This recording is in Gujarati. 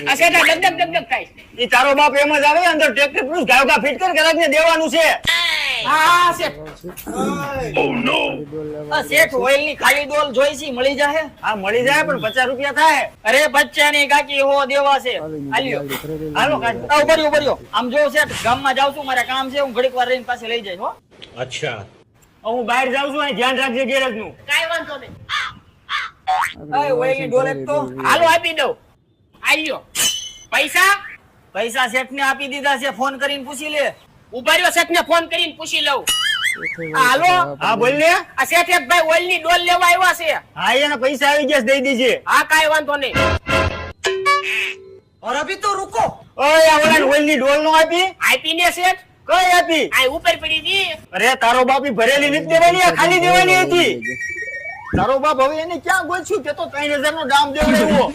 આ શેઠા ડગ ડગ ડગ ડગ થાય. ઈ તારો બાપ એમ જ આવે અંદર ટ્રેક્ટર પ્લસ ગાયકા ફિટ કર ગ્રાહકને દેવાનું છે. હા શેઠ. આ શેઠ ઓઇલની ખાલી ડોલ જોઈ છે, મળી જાહે? હા મળી જાય પણ 50 રૂપિયા થાય. અરે બચ્ચાની કાકી હો દેવા છે. આલ્યો. હાલો કાઢ. આ ઉભો રહ્યો, ઉભો રહ્યો. આમ જો શેઠ ગામમાં જાઉં છું, મારે કામ છે, હું ઘડીક વાર રહીને પાસે લઈ જઈશ હો. હું બહાર જાઉં છું, અહીં ધ્યાન રાખજે ગેરેજનું. કાઈ વાંધો નહીં. આ ઓઇલની ડોલ એક તો હાલો આપી દઉં. આલ્યો. પૈસા? પૈસા શેઠને આપી દીધા છે, ફોન કરીને પૂછી લે. ઉભા રહ્યો, શેઠને ફોન કરીને પૂછી લઉં. હાલો. હા બોલ ને. આ શેઠ એક ભાઈ ઓઇલની ડોલ લેવા આવ્યા છે. હા એના પૈસા આવી ગયા છે, દઈ દીજે. હા કાઈ વાંધો નહીં. और अभी तो रुको. ઓય આ ઓલા ઓઇલની ડોલ નો આપી? આપીને શેઠ. કઈ આપી? આ ઉપર પડી હતી. અરે તારો બાપ ઈ ભરેલી નથી દેવાની, આ ખાલી દેવાની હતી. તારો બાપ હવે એને ક્યાં ગોચ્યું કે તો 3000 નો દામ દેવડાવ્યો.